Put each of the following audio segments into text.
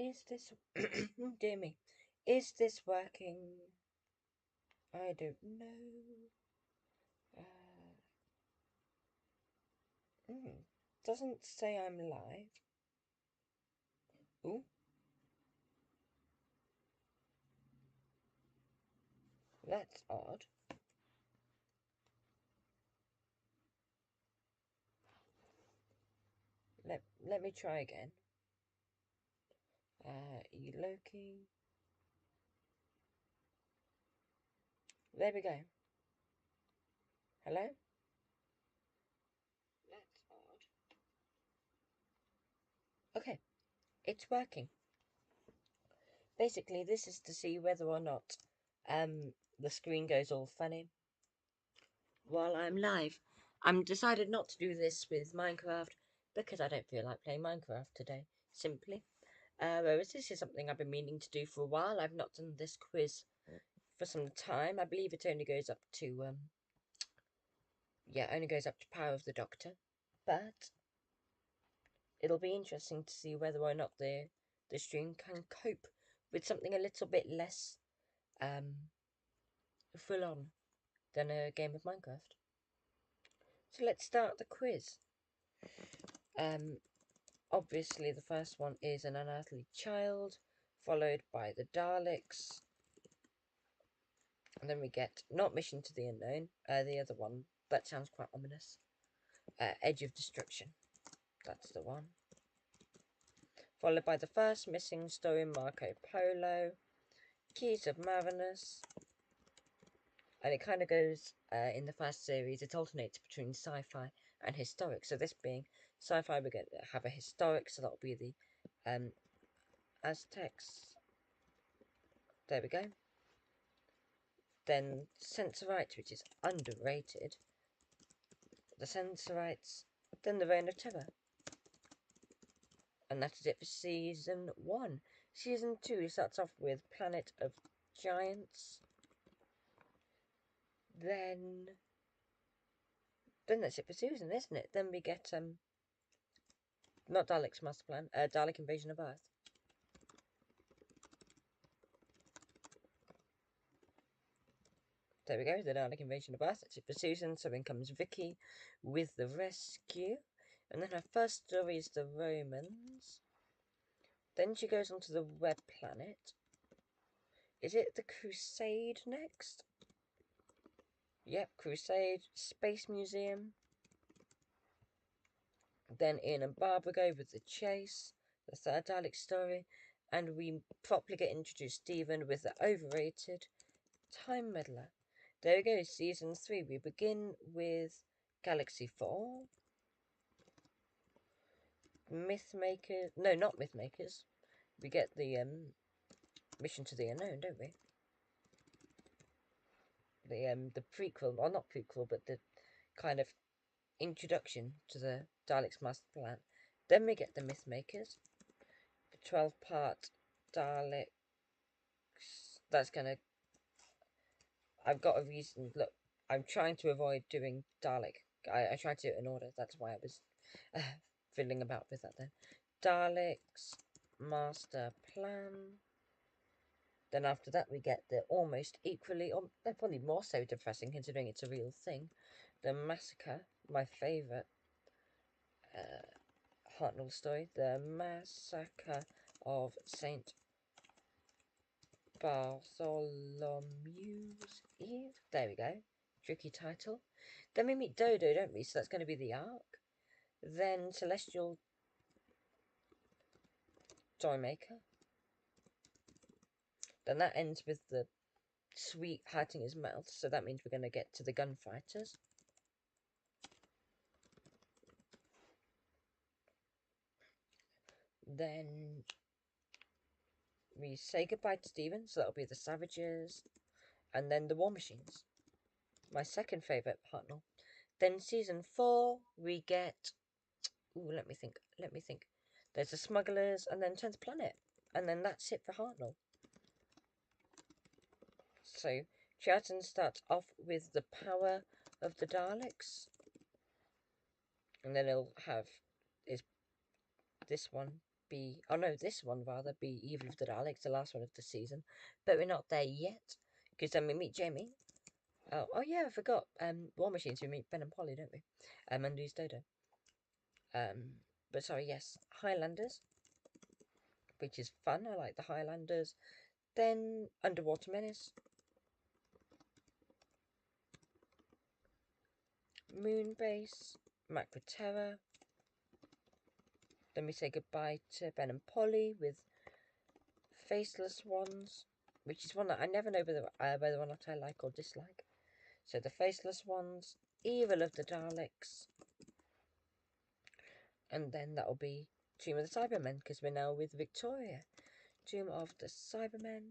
Is this... dear me. Is this working? I don't know. Doesn't say I'm live. Ooh. That's odd. Let me try again. Loki. There we go. Hello? That's odd. Okay, it's working. Basically, this is to see whether or not the screen goes all funny while I'm live. I'm decided not to do this with Minecraft because I don't feel like playing Minecraft today, simply. Whereas this is something I've been meaning to do for a while. I've not done this quiz for some time. I believe it only goes up to only goes up to Power of the Doctor. But it'll be interesting to see whether or not the stream can cope with something a little bit less full on than a game of Minecraft. So let's start the quiz. Obviously the first one is an unearthly child, followed by the Daleks. And then we get not Mission to the Unknown, the other one, that sounds quite ominous. Edge of Destruction, that's the one. Followed by the first missing story, Marco Polo, Keys of Marinus. And it kind of goes, in the first series, it alternates between sci-fi and historic. So this being sci-fi, we're going to have a historic, so that'll be the Aztecs. There we go. Then Sensorites, which is underrated. The Sensorites. Then the Reign of Terror. And that is it for Season 1. Season 2 starts off with Planet of Giants. Then that's it for Susan, isn't it? Then we get, not Dalek's Master Plan, Dalek Invasion of Earth. There we go, the Dalek Invasion of Earth. That's it for Susan. So in comes Vicky with the rescue. And then her first story is the Romans. Then she goes on to the Web Planet. Is it the Crusade next? Yep, Crusade, Space Museum. Then Ian and Barbara go with the Chase, the third Dalek story. And we properly get introduced Stephen with the overrated Time Meddler. There we go, Season 3. We begin with Galaxy 4. Mythmakers. No, not Mythmakers. We get the Mission to the Unknown, don't we? The prequel, or not prequel, but the kind of introduction to the Daleks' Master Plan. Then we get the Mythmakers. The 12-part Daleks. That's gonna... I've got a reason. Look, I'm trying to avoid doing Dalek. I tried to do it in order. That's why I was fiddling about with that then. Daleks Master Plan. Then after that we get the almost equally, or they're probably more so depressing considering it's a real thing, the Massacre, my favourite Hartnell story, the Massacre of St. Bartholomew's Eve. There we go. Tricky title. Then we meet Dodo, don't we? So that's going to be the Ark. Then Celestial Toymaker. Then that ends with the sweet hurting his mouth. So that means we're going to get to the Gunfighters. Then we say goodbye to Stephen, so that'll be the Savages. And then the War Machines. My second favourite Hartnell. Then Season 4, we get... Ooh, let me think. There's the Smugglers, and then 10th Planet. And then that's it for Hartnell. So, Charlton starts off with the Power of the Daleks. And then he'll have this one be, oh no, this one rather be Evil of the Daleks, the last one of the season. But we're not there yet, because then we meet Jamie. Oh yeah, I forgot. War Machines, we meet Ben and Polly, don't we? And Louise Dodo. But sorry, yes, Highlanders, which is fun. I like the Highlanders. Then Underwater Menace, Moonbase, Macra Terror. Then we say goodbye to Ben and Polly with Faceless Ones, which is one that I never know whether or not I like or dislike. So the Faceless Ones, Evil of the Daleks, and then that'll be Tomb of the Cybermen, because we're now with Victoria. Tomb of the Cybermen.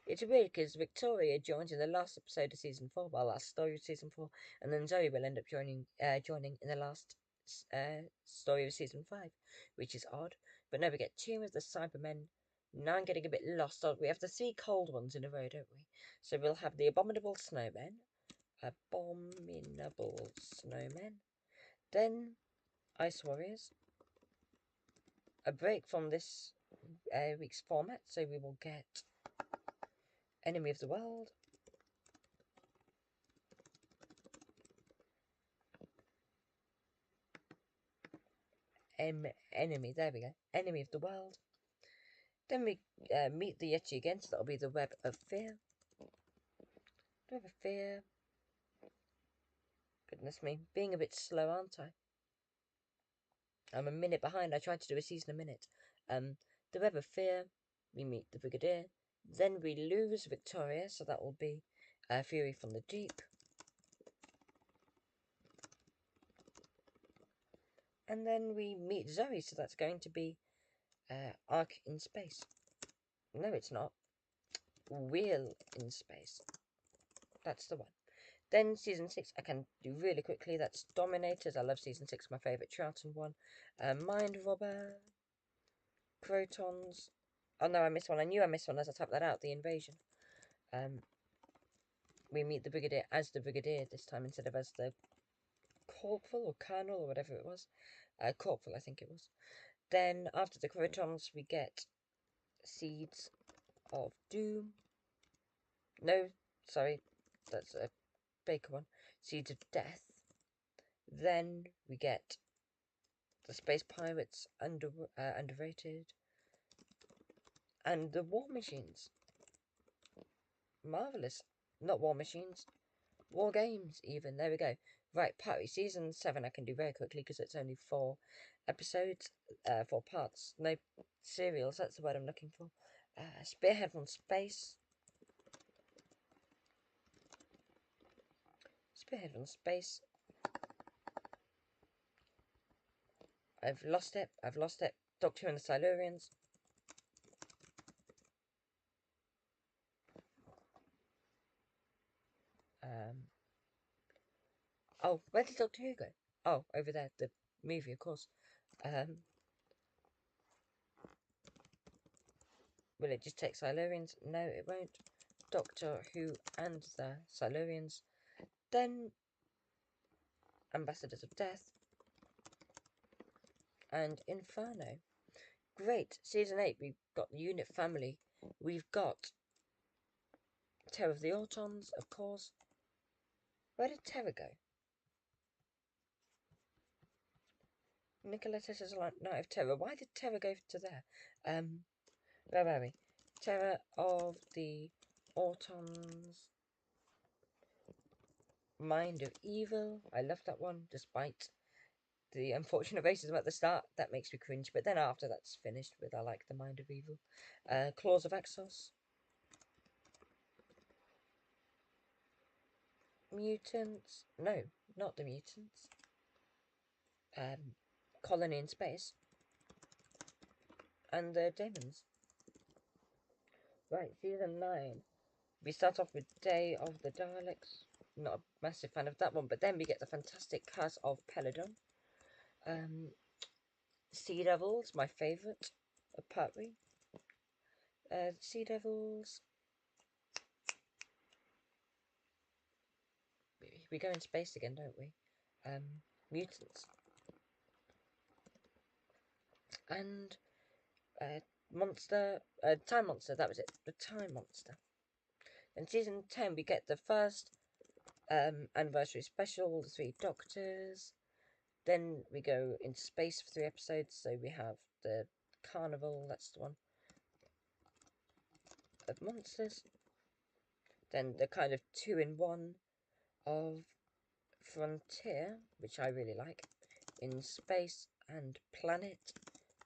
It's weird because Victoria joins in the last episode of season 4, well, last story of season 4, and then Zoe will end up joining in the last story of season 5, which is odd. But now we get Tomb of the Cybermen. Now I'm getting a bit lost. We have the 3 cold ones in a row, don't we? So we'll have the Abominable Snowmen. Abominable Snowmen. Then Ice Warriors. A break from this week's format, so we will get Enemy of the World. Enemy, there we go. Enemy of the World. Then we meet the Yeti again, so that'll be the Web of Fear. Web of Fear. Goodness me, being a bit slow, aren't I? I'm a minute behind. I tried to do a season a minute. The Web of Fear. We meet the Brigadier. Then we lose Victoria, so that will be Fury from the Deep. And then we meet Zoe, so that's going to be Ark in Space. No, it's not. Wheel in Space. That's the one. Then season 6, I can do really quickly. That's Dominators. I love season 6, my favourite Charlton one. Mind Robber. Protons. Oh no, I missed one. I knew I missed one as I tapped that out. The Invasion. We meet the Brigadier as the Brigadier this time instead of as the Corporal or Colonel or whatever it was. Corporal, I think it was. Then after the Protons, we get Seeds of Doom. No, sorry, that's a Baker one. Seeds of Death. Then we get the Space Pirates, underrated. And the War Machines. Marvellous. Not War Machines. War Games, even. There we go. Right, Party Season 7 I can do very quickly because it's only 4 episodes. 4 parts. No serials, that's the word I'm looking for. Spearhead from Space. Spearhead from Space. I've lost it. Doctor Who and the Silurians. Oh, where did Doctor Who go? Oh, over there, the movie, of course. Will it just take Silurians? No, it won't. Doctor Who and the Silurians. Then Ambassadors of Death. And Inferno. Great. Season 8, we've got the Unit Family. We've got Terror of the Autons, of course. Where did Terror go? Nicola Tessa's Night of Terror. Why did Terror go to there? Where were we? Terror of the Autons. Mind of Evil. I love that one, despite the unfortunate racism at the start. That makes me cringe. But then after that's finished with, I like the Mind of Evil. Claws of Exos. Mutants. No, not the Mutants. Colony in Space. And the Demons. Right, season 9. We start off with Day of the Daleks. Not a massive fan of that one, but then we get the fantastic cast of Peladon. Sea Devils, my favourite of Pertwee. Sea Devils. We go in space again, don't we? Mutants. And Monster, Time Monster, that was it, the Time Monster. In season 10, we get the first anniversary special, the 3 Doctors. Then we go into space for 3 episodes, so we have the Carnival, that's the one, of monsters. Then the kind of 2-in-1 of Frontier, which I really like, in space, and Planet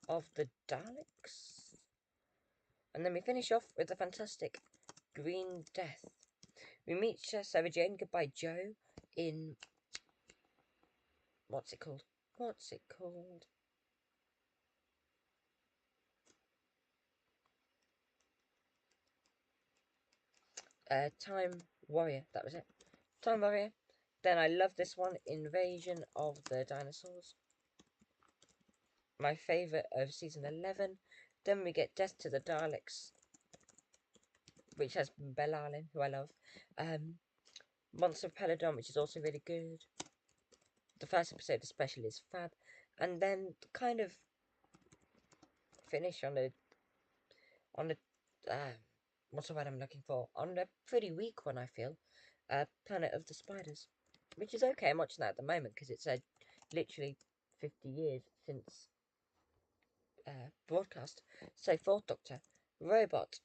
of the Daleks. And then we finish off with the fantastic Green Death. We meet Sarah Jane, Goodbye Joe, in... What's it called? Time Warrior, that was it. Time Warrior. Then I love this one, Invasion of the Dinosaurs. My favourite of season 11. Then we get Death to the Daleks, which has Belalin, who I love. Monster of Peladon, which is also really good. The first episode especially is fab. And then kind of finish on a what's the word I'm looking for? On a pretty weak one, I feel. Planet of the Spiders, which is okay. I'm watching that at the moment because it's literally 50 years since broadcast. So, Fourth Doctor, Robot,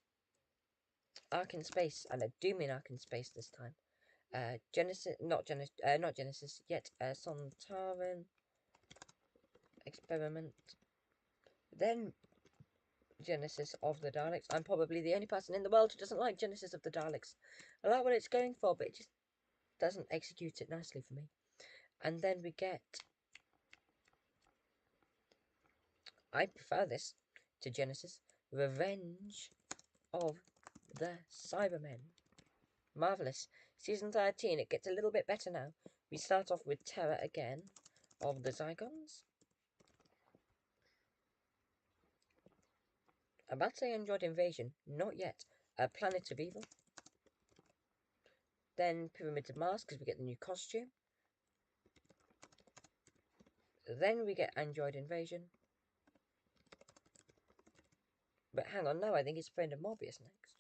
Ark in Space, and I do mean Ark in Space this time. Genesis, not Genesis yet. Sontaran Experiment. Then Genesis of the Daleks. I'm probably the only person in the world who doesn't like Genesis of the Daleks. I like what it's going for, but it just doesn't execute it nicely for me. And then we get... I prefer this to Genesis. Revenge of the Cybermen. Marvellous. Season 13, it gets a little bit better now. We start off with Terror again of the Zygons. I'm about to say Android Invasion. Not yet. Planet of Evil. Then Pyramids of Mars, because we get the new costume. Then we get Android Invasion. But hang on, no, I think it's Friend of Mobius next.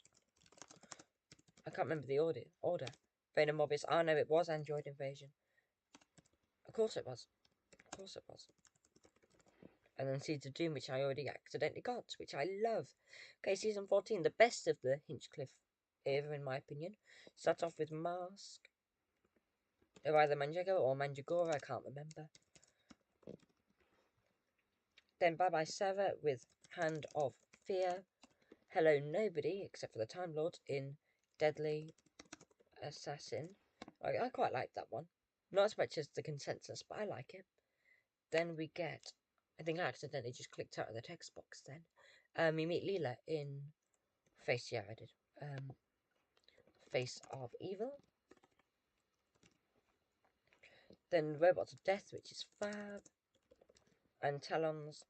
I can't remember the order. Friend of Mobius. Oh no, it was Android Invasion. Of course it was. And then Seeds of Doom, which I already accidentally got, which I love. Okay, season 14, the best of the Hinchcliffe era, in my opinion. Start off with Mask. Or either Manjago or Manjagora, I can't remember. Then Bye Bye Sarah with Hand of Fear. Hello Nobody, except for the Time Lord, in Deadly Assassin. I quite like that one. Not as much as the Consensus, but I like it. Then we get... I think I accidentally just clicked out of the text box then. We meet Leela in Face, yeah, I did. Face of Evil. Then Robots of Death, which is fab. And Talons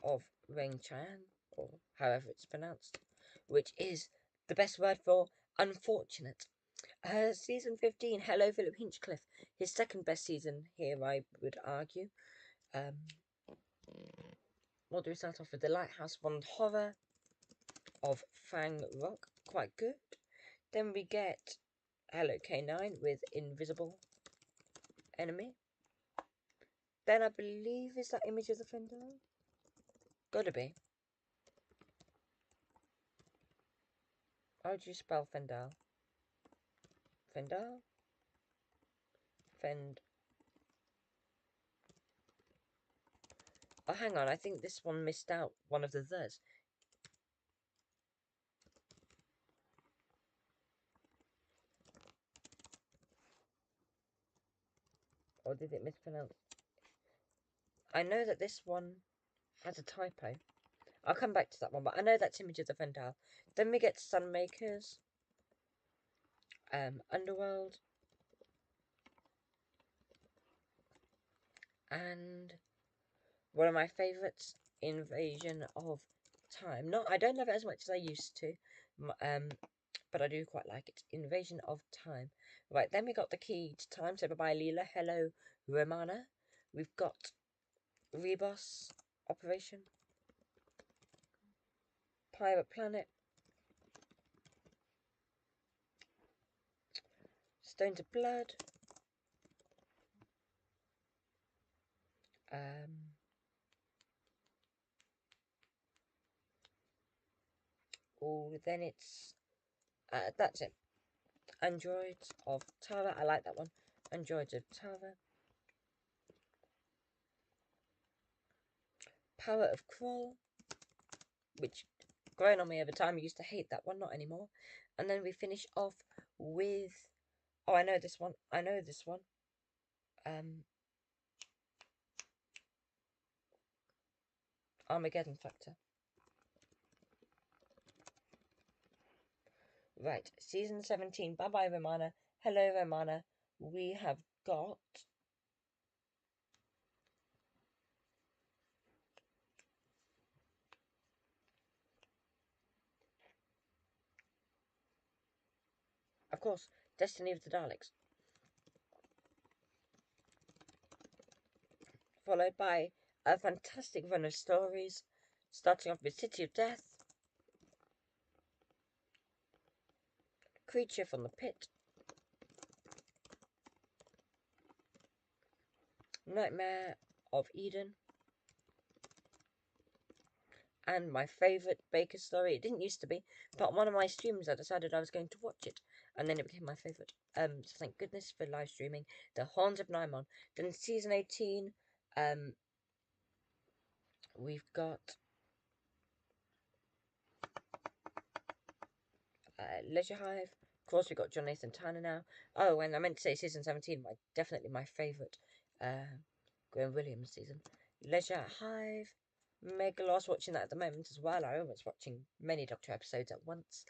of Rain Chan, or however it's pronounced, which is the best word for unfortunate. Season 15, Hello Philip Hinchcliffe. His second best season here, I would argue. What do we start off with? The Lighthouse One Horror of Fang Rock. Quite good. Then we get Hello K9 with Invisible Enemy. Then I believe, is that Image of the Fendel? Gotta be. How do you spell Fendal? Fendal? Oh, hang on. I think this one missed out one of the thes. Or did it mispronounce? I know that this one has a typo. I'll come back to that one, but I know that's Image of the Fendal. Then we get Sunmakers. Underworld. And one of my favourites, Invasion of Time. I don't love it as much as I used to, but I do quite like it. Invasion of Time. Right, then we got the Key to Time. So bye-bye, Leela. Hello, Romana. We've got Rebus Operation. Pirate Planet, Stones of Blood, oh, then it's, that's it. Androids of Tara, I like that one. Androids of Tara. Power of Kroll, which grown on me over time. I used to hate that one, not anymore. And then we finish off with, oh, I know this one. Armageddon Factor. Right, season 17. Bye bye, Romana. Hello, Romana. We have got. Of course, Destiny of the Daleks. Followed by a fantastic run of stories, starting off with City of Death, Creature from the Pit, Nightmare of Eden, and my favourite Baker story. It didn't used to be, but on one of my streams I decided I was going to watch it, and then it became my favourite. So thank goodness for live streaming. The Horns of Nymon. Then season 18, we've got Leisure Hive. Of course, we've got John Nathan Tanner now. Oh, and I meant to say season 17, definitely my favourite Graham Williams season. Leisure Hive. Megalos, watching that at the moment as well. I was watching many Doctor episodes at once.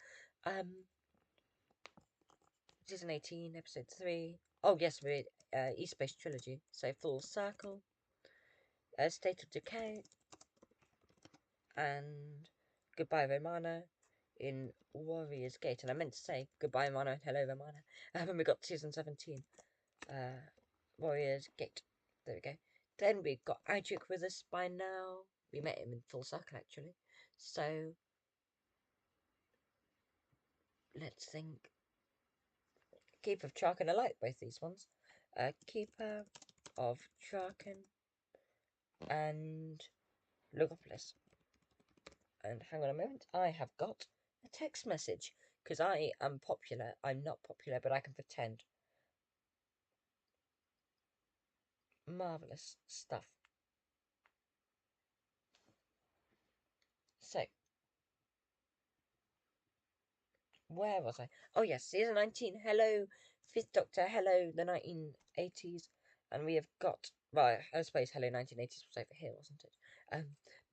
Season 18, episode 3. Oh, yes, we're East Space Trilogy. So, Full Circle, State of Decay, and Goodbye Romana in Warrior's Gate. And I meant to say Goodbye Romana and Hello Romana. When we got season 17, Warrior's Gate. There we go. Then we've got Idiotic with us by now. We met him in Full Circle, actually. So, let's think. Keeper of Traken. I like both these ones. Keeper of Traken and Logopolis. And hang on a moment, I have got a text message. Because I am popular. I'm not popular, but I can pretend. Marvellous stuff. So, where was I? Oh yes, season 19. Hello, Fifth Doctor. Hello, the 1980s. And we have got, well, I suppose Hello 1980s was over here, wasn't it?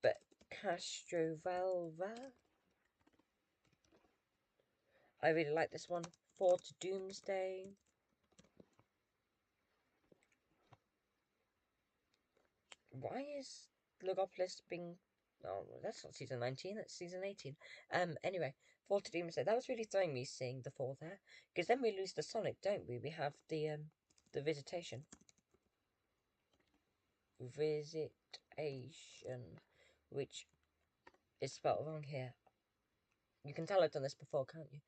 But Castrovalva. I really like this one. Fort Doomsday. Why is Logopolis being... Oh, that's not season 19, that's season 18. Anyway, Fort Doomsday. That was really throwing me seeing the 4 there. Because then we lose the Sonic, don't we? We have the Visitation. Visitation. Which is spelled wrong here. You can tell I've done this before, can't you?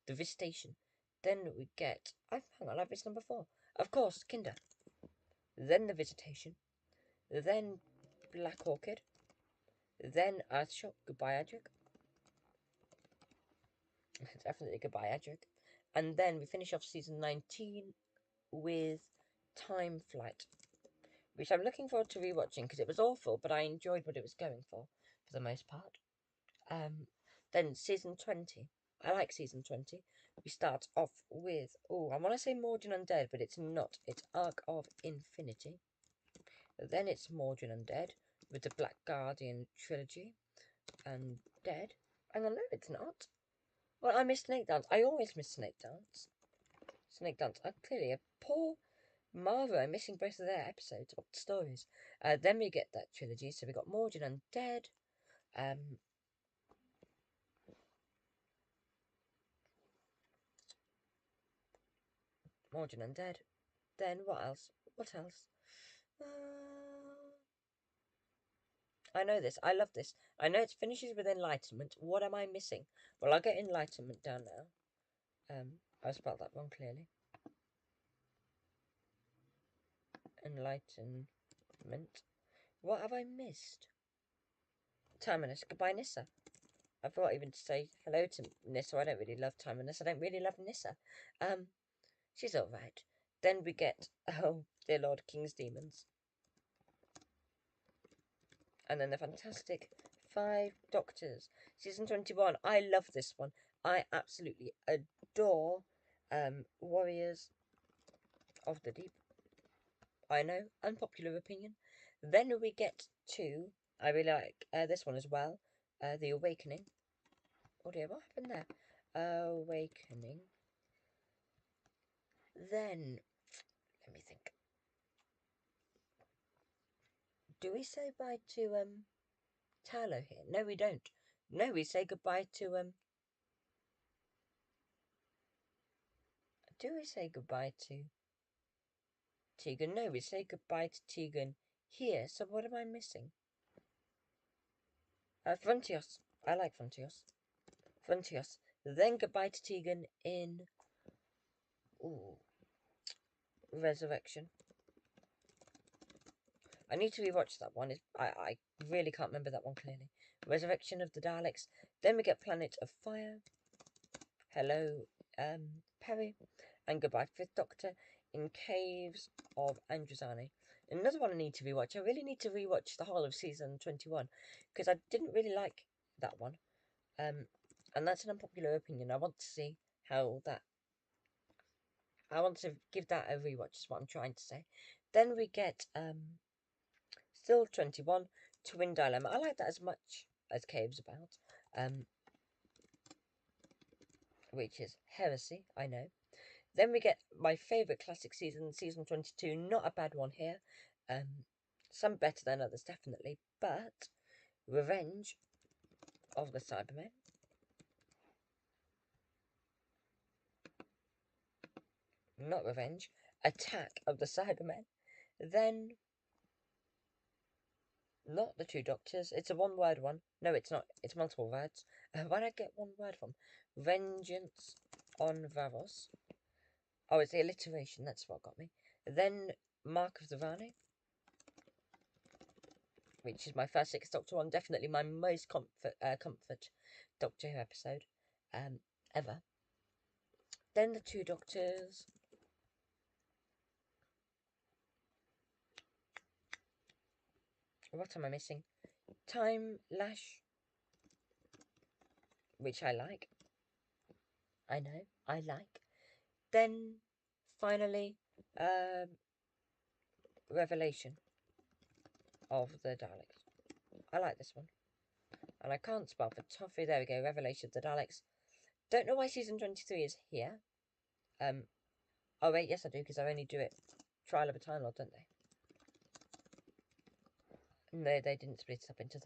The Visitation. Then we get... hang on, I've missed number 4. Of course, Kinder. Then the Visitation. Then Black Orchid. Then Earthshock. Goodbye, Adric. Definitely goodbye, Adric. And then we finish off season 19 with Time Flight, which I'm looking forward to rewatching because it was awful, but I enjoyed what it was going for the most part. Then season 20. I like season 20. We start off with, oh, I want to say Mordin Undead, but it's not. It's Arc of Infinity. Then it's Mordin Undead with the Black Guardian trilogy. And Dead. Hang on, no, it's not. Well, I missed Snake Dance. I always miss Snake Dance. Snake Dance. Clearly a poor Marvel. I'm missing both of their episodes of the stories. Then we get that trilogy. So we got Mordin Undead. Mordin Undead. Then what else? What else? I know this. I love this. I know it finishes with enlightenment. What am I missing? Well, I'll get enlightenment down now. I spelled that wrong clearly. Enlightenment. What have I missed? Terminus. Goodbye, Nissa. I forgot even to say hello to Nissa. I don't really love Terminus. I don't really love Nissa. She's alright. Then we get, oh, dear Lord, King's Demons. And then the fantastic 5 Doctors. Season 21. I love this one. I absolutely adore Warriors of the Deep. I know, unpopular opinion. Then we get to, I really like this one as well, The Awakening. Oh dear, what happened there? Awakening. Then, let me think. Do we say bye to Talo here? No, we don't. No, we say goodbye to do we say goodbye to Tegan? No, we say goodbye to Tegan here. So what am I missing? Frontios. I like Frontios. Frontios. Then goodbye to Tegan in Resurrection. I need to rewatch that one. I really can't remember that one clearly. Resurrection of the Daleks. Then we get Planet of Fire. Hello, Perry. And goodbye, Fifth Doctor in Caves of Androzani. Another one I need to rewatch. I really need to rewatch the whole of season 21 because I didn't really like that one. And that's an unpopular opinion. I want to see how that. I want to give that a rewatch. Is what I'm trying to say. Then we get still 21 Twin Dilemma. I like that as much as Caves about. Which is Heresy. I know. Then we get my favourite classic season, season 22. Not a bad one here. Some better than others, definitely. But Revenge of the Cybermen. Not Revenge. Attack of the Cybermen. Then, not the Two Doctors. It's a one-word one. No, it's not. It's multiple words. Where did I get one word from? Vengeance on Varos. Oh, it's the alliteration. That's what got me. Then Mark of the Rani, which is my first Sixth Doctor one. Definitely my most comfort Doctor Who episode ever. Then the Two Doctors. What am I missing? Time Lash, which I like. I know, I like. Then, finally, Revelation of the Daleks. I like this one. And I can't spell for toffee. There we go, Revelation of the Daleks. Don't know why season 23 is here. Oh wait, yes I do, because I only do it Trial of a Time Lord, don't they? No, they didn't split it up into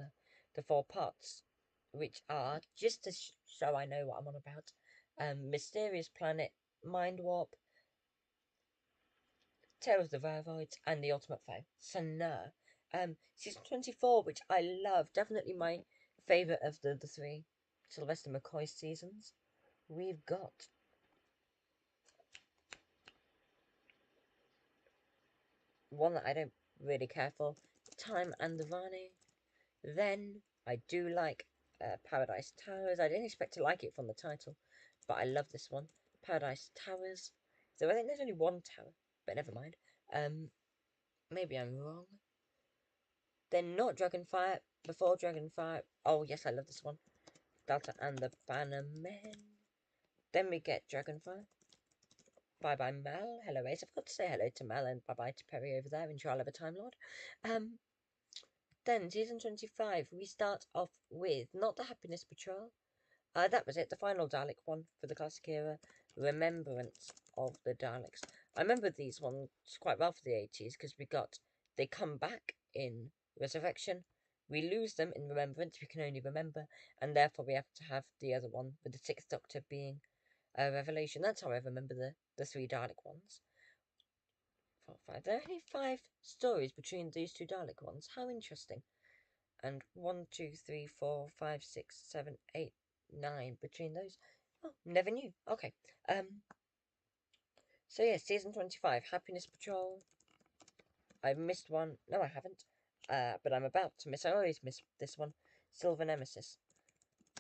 the 4 parts, which are, just to show I know what I'm on about, Mysterious Planet, Mind Warp, Tale of the Vervoids, and The Ultimate Foe. So no. Season 24, which I love, definitely my favourite of the 3 Sylvester McCoy seasons. We've got one that I don't really care for, Time and the Varney. Then I do like Paradise Towers. I didn't expect to like it from the title, but I love this one. Paradise Towers. So I think there's only one tower, but never mind. Maybe I'm wrong. Then not Dragonfire. Before Dragonfire. Oh yes, I love this one. Delta and the Bannermen. Then we get Dragonfire. Bye bye Mel. Hello Ace. I've got to say hello to Mel and bye bye to Perry over there in Trial of a Time Lord. Then season 25, we start off with not the Happiness Patrol. That was it, the final Dalek one for the classic era, Remembrance of the Daleks. I remember these ones quite well for the 80s because they come back in Resurrection, we lose them in Remembrance, we can only remember, and therefore we have to have the other one with the Sixth Doctor being Revelation. That's how I remember the 3 Dalek ones. 4, 5. There are only 5 stories between these 2 Dalek ones. How interesting. and 1, 2, 3, 4, 5, 6, 7, 8, 9 between those. Oh, never knew. Okay. So yeah, season 25, Happiness Patrol. I've missed one. No, I haven't. But I'm about to miss. I always miss this one. Silver Nemesis.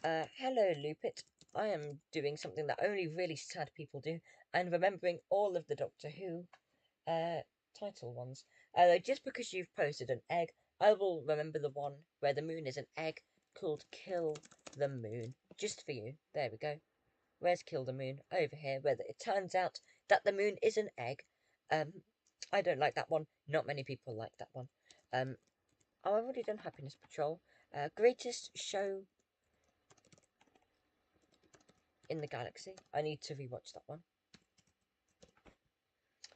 Hello, Lupit. I am doing something that only really sad people do, and remembering all of the Doctor Who title ones. Just because you've posted an egg, I will remember the one where the moon is an egg called Kill the Moon. Just for you. There we go. Where's Kill the Moon? Over here, where it turns out that the moon is an egg. I don't like that one. Not many people like that one. Oh, I've already done Happiness Patrol. Greatest show in the galaxy. I need to rewatch that one.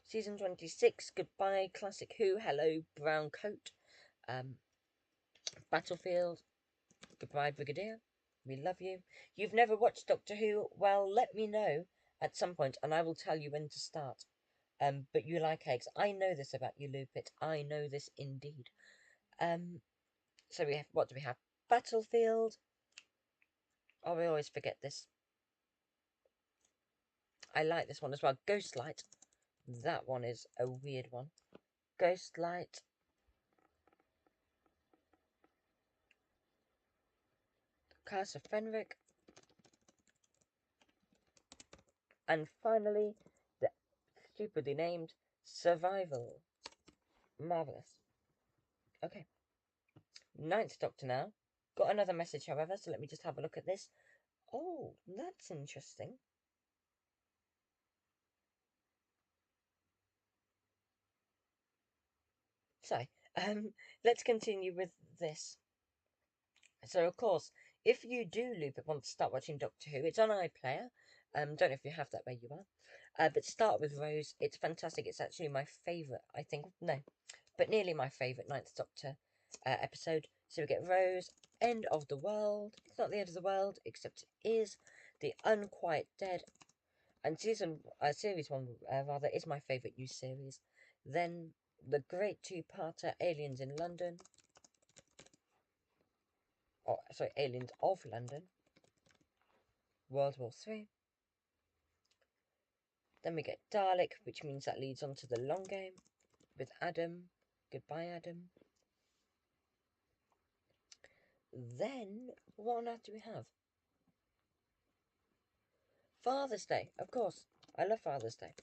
Season 26, Goodbye Classic Who, Hello Brown Coat. Battlefield, Goodbye Brigadier, we love you. You've never watched Doctor Who? Well, let me know at some point and I will tell you when to start. But you like eggs. I know this about you, Lupit. I know this indeed. So we have, what do we have? Battlefield. Oh, we always forget this. I like this one as well. Ghostlight. That one is a weird one. Ghostlight. Curse of Fenric. And finally, the stupidly named Survival. Marvellous. Okay. Ninth Doctor now. Got another message, however, so let me just have a look at this. Oh, that's interesting. So, let's continue with this. So, of course, if you do, Lupin, want to start watching Doctor Who, it's on iPlayer. Don't know if you have that where you are. But start with Rose. It's fantastic. It's actually my favourite, I think. No, but nearly my favourite Ninth Doctor episode. So we get Rose, End of the World. It's not the end of the world, except it is. The Unquiet Dead. And series one, rather, is my favourite new series. Then the great two-parter, Aliens in London. Oh, sorry, Aliens of London. World War Three. Then we get Dalek, which means that leads on to the long game with Adam. Goodbye, Adam. Then, what on earth do we have? Father's Day, of course. I love Father's Day.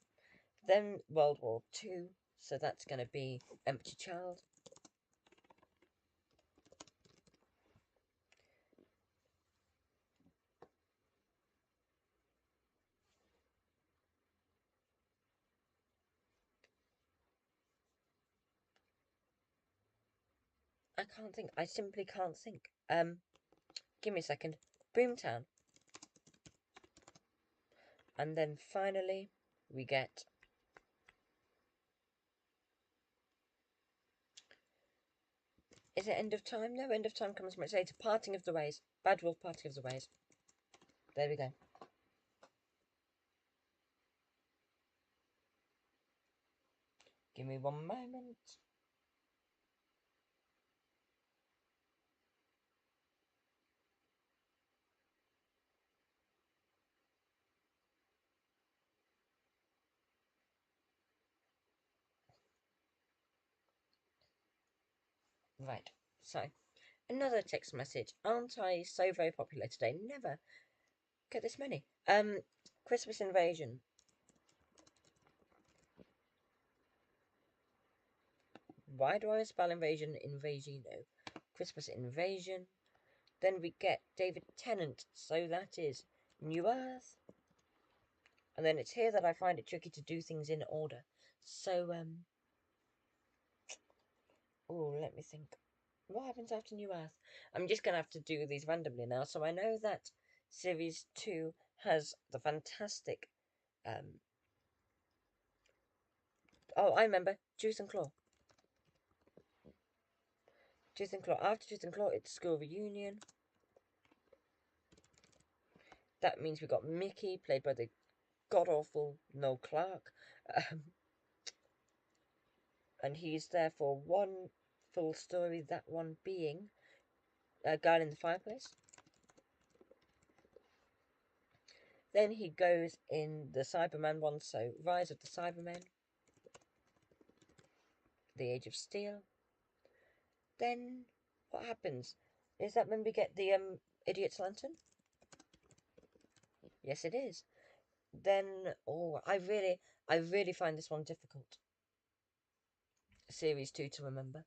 Then World War Two, so that's going to be Empty Child. I can't think. I simply can't think. Give me a second. Boomtown. And then finally, we get is it End of Time? No, End of Time comes much later. Parting of the Ways. Bad Wolf, Parting of the Ways. There we go. Give me one moment. Right, so another text message. Aren't I so very popular today? Never get this many. Christmas Invasion. Why do I spell invasion invasino? Christmas Invasion. Then we get David Tennant. So that is New Earth. And then it's here that I find it tricky to do things in order. So, oh, let me think. What happens after New Earth? I'm just going to have to do these randomly now. So I know that Series 2 has the fantastic... oh, I remember. Tooth and Claw. Tooth and Claw. After Tooth and Claw, it's School Reunion. That means we got Mickey, played by the god-awful Noel Clarke. And he's there for one full story, that one being Girl in the Fireplace. Then he goes in the Cyberman one, so Rise of the Cybermen, The Age of Steel. Then what happens? Is that when we get the Idiot's Lantern? Yes, it is. Then, oh, I really find this one difficult. Series 2 to remember.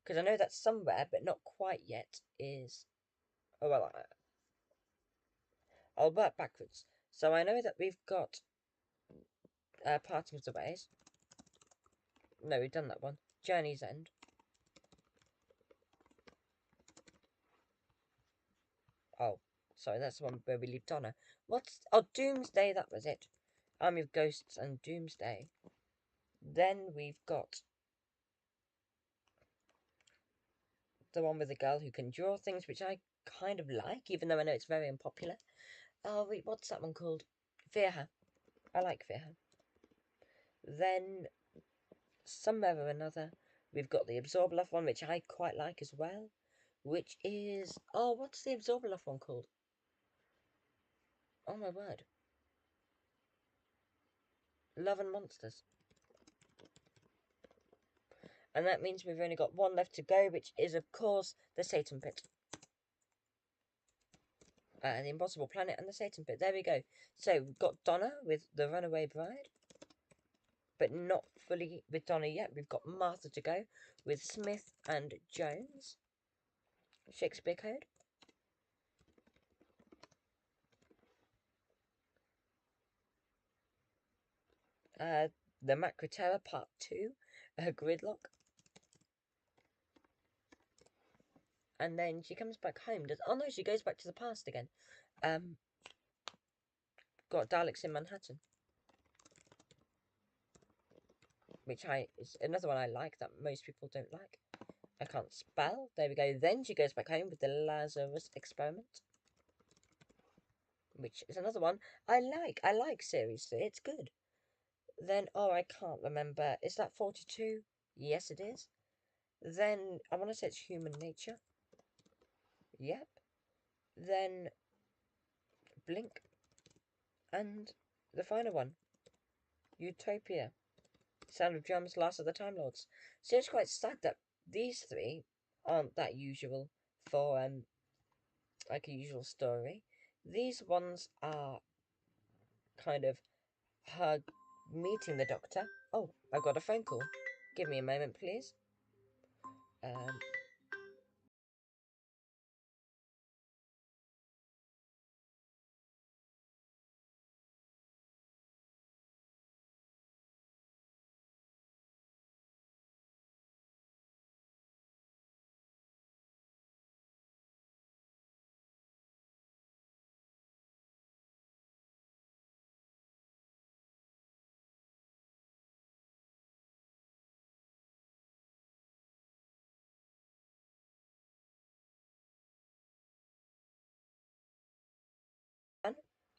Because I know that somewhere, but not quite yet, is... Oh, well, I'll work backwards. So I know that we've got Parting of the Ways. No, we've done that one. Journey's End. Oh, sorry, that's the one where we leave Donna. What's... Oh, Doomsday, that was it. Army of Ghosts and Doomsday. Then we've got the one with the girl who can draw things, which I kind of like, even though I know it's very unpopular. Oh, wait, what's that one called? Fear Her. I like Fear Her. Then, somewhere or another, we've got the Absorbaloff one, which I quite like as well. Which is... Oh, what's the Absorbaloff one called? Oh, my word. Love and Monsters. And that means we've only got one left to go, which is, of course, the Satan Pit. The Impossible Planet and the Satan Pit. There we go. So, we've got Donna with The Runaway Bride. But not fully with Donna yet. We've got Martha to go with Smith and Jones. Shakespeare Code. The Macroterra Part 2. Gridlock. And then she comes back home. Oh no, she goes back to the past again. Got Daleks in Manhattan. Which is another one I like that most people don't like. I can't spell. There we go. Then she goes back home with the Lazarus Experiment. Which is another one I like. I like Series 3. It's good. Then, oh, I can't remember. Is that 42? Yes, it is. Then, I want to say it's Human Nature. Yep. Then, Blink. And the final one. Utopia. Sound of Drums, Last of the Time Lords. So it's quite sad that these three aren't that usual for, like a usual story. These ones are kind of her meeting the Doctor. Oh, I've got a phone call. Give me a moment, please.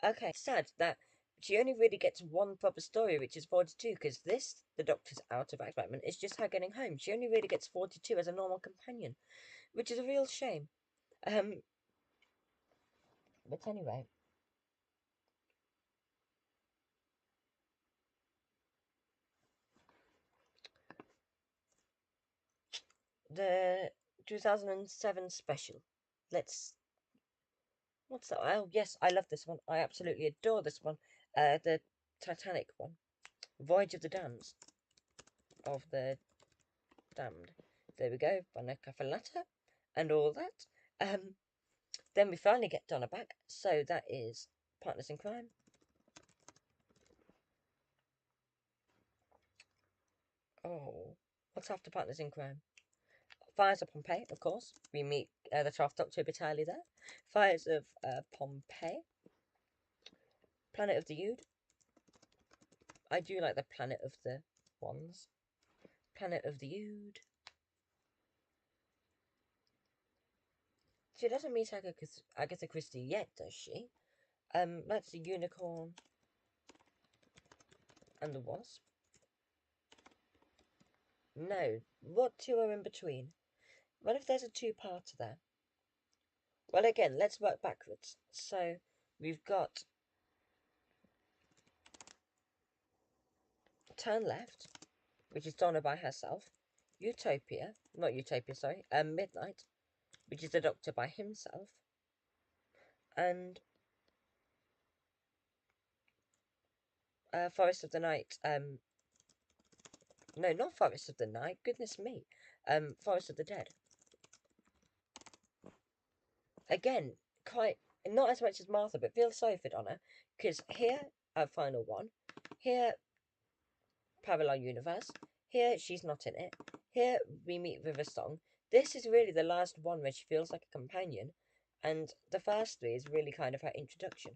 Okay, sad that she only really gets one proper story, which is 42, because this, the Doctor's out of excitement, is just her getting home. She only really gets 42 as a normal companion, which is a real shame. But anyway. The 2007 special. What's that? Oh, yes, I love this one. I absolutely adore this one. The Titanic one. Voyage of the Damned. Of the Damned. There we go. Banacafalata. And all that. Then we finally get Donna back. So that is Partners in Crime. Oh, what's after Partners in Crime? Fires of Pompeii, of course. We meet the 12th Doctor a bit early there. Fires of Pompeii. Planet of the Ood. I do like the Planet of the ones. Planet of the Ood. She doesn't meet Agatha Christie yet, does she? That's the Unicorn and the Wasp. No. What two are in between? What if there's a two-parter there? Well, again, let's work backwards. So we've got Turn Left, which is Donna by herself. Utopia, not Utopia, sorry, Midnight, which is the Doctor by himself. And Forest of the Night, no, not Forest of the Night, goodness me. Forest of the Dead. Again, quite, not as much as Martha, but feel sorry for Donna, because here, final one, here, parallel universe, here, she's not in it, here, we meet with a song. This is really the last one where she feels like a companion, and the first three is really kind of her introduction.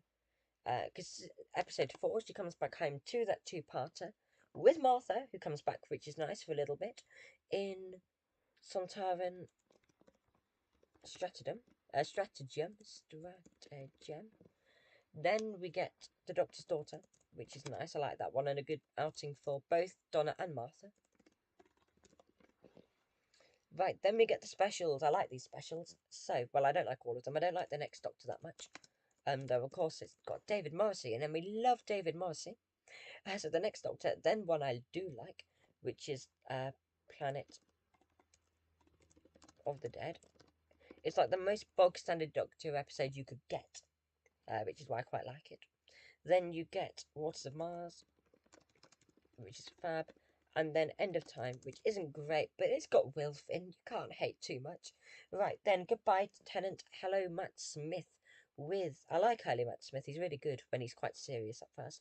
Because episode 4, she comes back home to that two-parter with Martha, who comes back, which is nice for a little bit, in Sontaran Stratagem. Then we get the Doctor's Daughter, which is nice. I like that one, and a good outing for both Donna and Martha. Right, then we get the specials. I like these specials. So, well, I don't like all of them. I don't like the next Doctor that much. Though, of course, it's got David Morrissey, and then we love David Morrissey. So the next Doctor, then one I do like, which is Planet of the Dead. It's like the most bog standard Doctor episode you could get, which is why I quite like it. Then you get Waters of Mars, which is fab, and then End of Time, which isn't great, but it's got Wilf in. You can't hate too much. Right, then Goodbye to Tennant, Hello Matt Smith. I like Hello Matt Smith. He's really good when he's quite serious at first.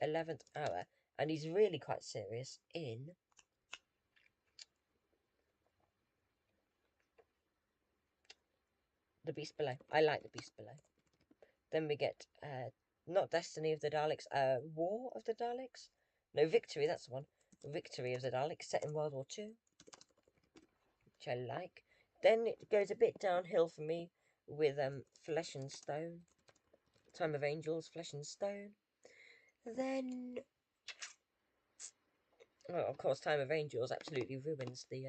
11th Hour, and he's really quite serious in The Beast Below. I like The Beast Below. Then we get not Destiny of the Daleks, War of the Daleks? No, Victory, that's the one. Victory of the Daleks, set in World War II, which I like. Then it goes a bit downhill for me with Flesh and Stone. Time of Angels, Flesh and Stone. Then, well, of course, Time of Angels absolutely ruins the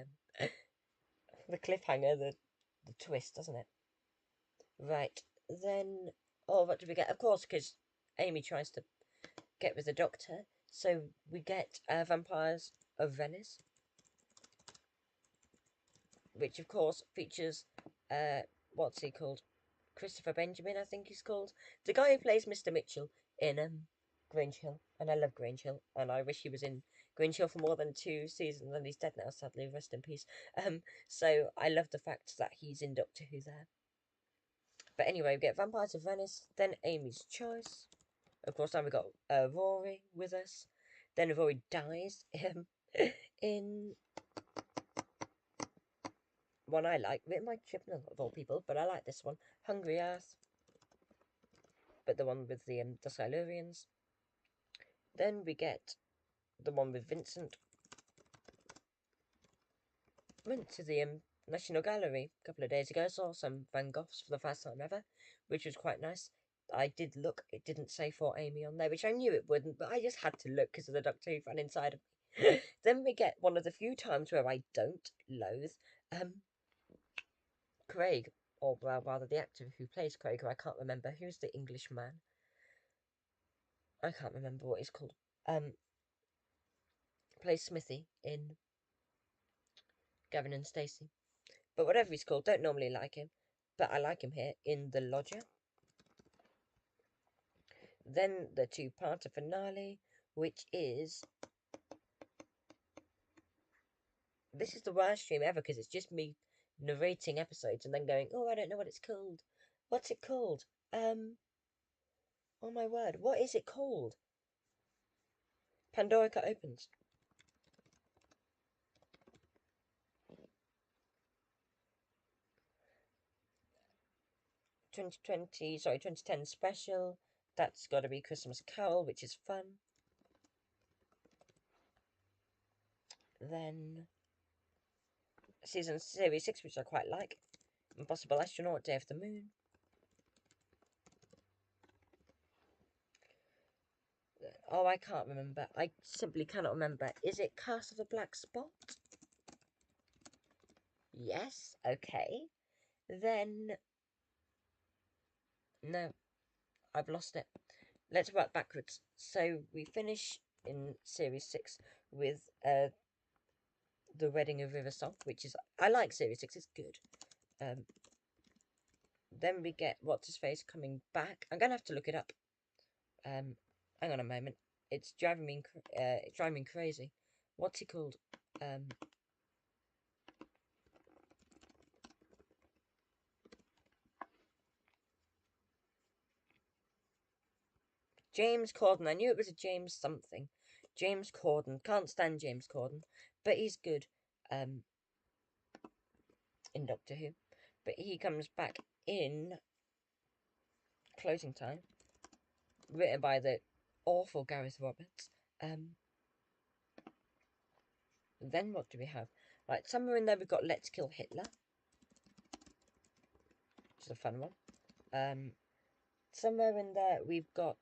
the cliffhanger, the twist, doesn't it? Right, then, oh, what do we get? Of course, because Amy tries to get with the Doctor, so we get Vampires of Venice, which of course features, what's he called? Christopher Benjamin, I think he's called. The guy who plays Mr. Mitchell in Grange Hill, and I love Grange Hill, and I wish he was in Grange Hill for more than 2 seasons, and he's dead now, sadly, rest in peace. So I love the fact that he's in Doctor Who there. But anyway, we get Vampires of Venice, then Amy's Choice. Of course, now we've got Rory with us. Then Rory dies in one I like, written by Chibnall of all people, but I like this one. Hungry Earth, but the one with the Silurians. Then we get the one with Vincent. Went to the National Gallery a couple of days ago, saw some Van Goghs for the first time ever, which was quite nice. I did look, it didn't say For Amy on there, which I knew it wouldn't, but I just had to look because of the Doctor Who fan inside of me. Then we get one of the few times where I don't loathe Craig, or well, rather the actor who plays Craig, who I can't remember. Who's the English man? I can't remember what he's called. Plays Smithy in Gavin and Stacey. But whatever he's called, don't normally like him. But I like him here in The Lodger. Then the two-parter finale, which is... This is the worst stream ever, because it's just me narrating episodes and then going, oh, I don't know what it's called. What's it called? Oh my word, what is it called? Pandorica Opens. 2010 special. That's got to be Christmas Carol, which is fun. Then series 6, which I quite like. Impossible Astronaut, Day of the Moon. Oh, I can't remember. I simply cannot remember. Is it Curse of the Black Spot? Yes, okay. Then, no, I've lost it. Let's work backwards. So we finish in Series 6 with The Wedding of River Song, which is, I like Series 6, it's good. Then we get What's His Face coming back. I'm going to have to look it up. Hang on a moment. It's driving me crazy. What's he called? James Corden. I knew it was a James something. James Corden. Can't stand James Corden, but he's good in Doctor Who. But he comes back in Closing Time, written by the awful Gareth Roberts. Then what do we have? Right, somewhere in there we've got Let's Kill Hitler, which is a fun one. Somewhere in there we've got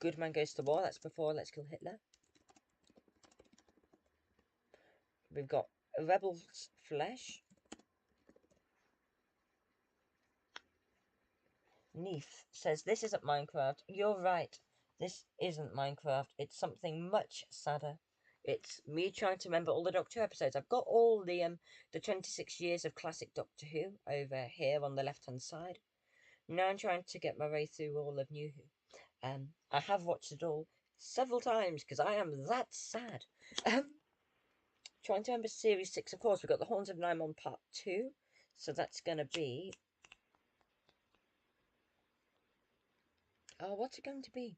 Good Man Goes to War. That's before Let's Kill Hitler. We've got Rebel's Flesh. Neef says, this isn't Minecraft. You're right. This isn't Minecraft. It's something much sadder. It's me trying to remember all the Doctor Who episodes. I've got all the 26 years of classic Doctor Who over here on the left-hand side. Now I'm trying to get my way through all of New Who. I have watched it all several times because I am that sad. Trying to remember Series 6, of course, we've got The Horns of Nimon Part 2. So that's going to be... Oh, what's it going to be?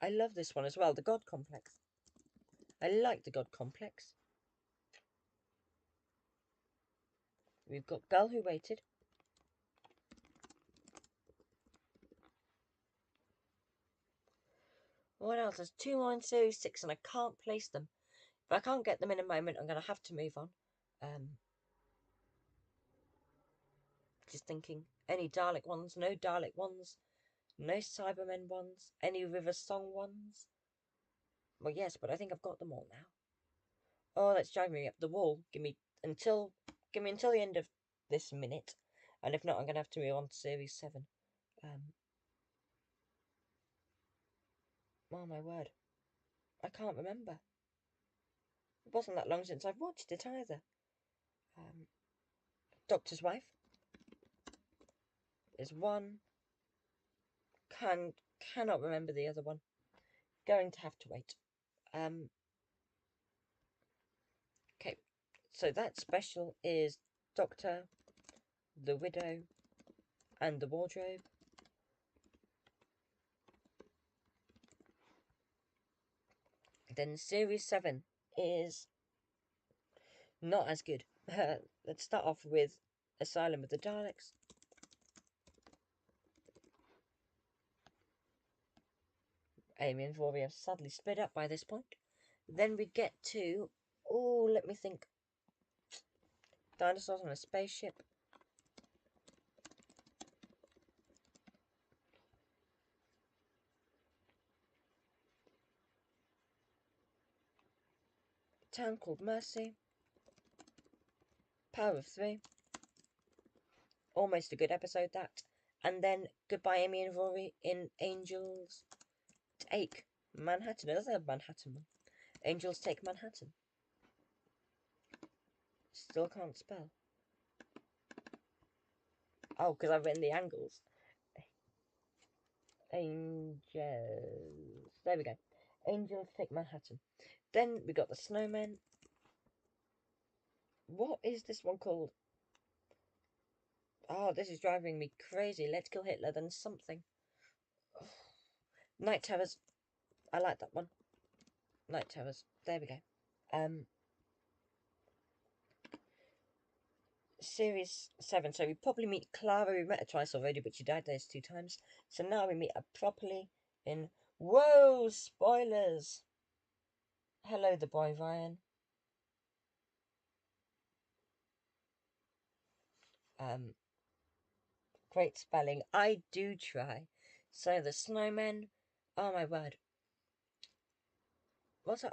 I love this one as well, The God Complex. I like The God Complex. We've got Girl Who Waited. What else? There's 2 more in Series 6 and I can't place them. If I can't get them in a moment, I'm going to have to move on. Just thinking, any Dalek ones? No Dalek ones. No Cybermen ones. Any River Song ones? Well, yes, but I think I've got them all now. Oh, that's driving me up the wall. Give me until the end of this minute. And if not, I'm going to have to move on to Series 7. Oh, my word. I can't remember. It wasn't that long since I've watched it either. Doctor's Wife is one. Cannot remember the other one. Going to have to wait. Okay, so that special is Doctor, the Widow, and the Wardrobe. Then Series 7 is not as good. Let's start off with Asylum of the Daleks. Amy and Rory have sadly split up by this point. Then we get to, oh, let me think. Dinosaurs on a Spaceship. Town Called Mercy. Power of Three. Almost a good episode, that. And then Goodbye Amy and Rory in Angels Take Manhattan. There's a Manhattan one. Angels Take Manhattan. Still can't spell. Oh, because I've written the angles. Angels. There we go. Angels Take Manhattan. Then we got the Snowmen. What is this one called? Oh, this is driving me crazy. Let's Kill Hitler, then something. Night Terrors. I like that one. Night Terrors. There we go. Series 7. So we probably meet Clara. We met her twice already, but she died those 2 times. So now we meet her properly in... Whoa! Spoilers! Hello, the boy Ryan. Great spelling. I do try. So the Snowmen. Oh my word. What's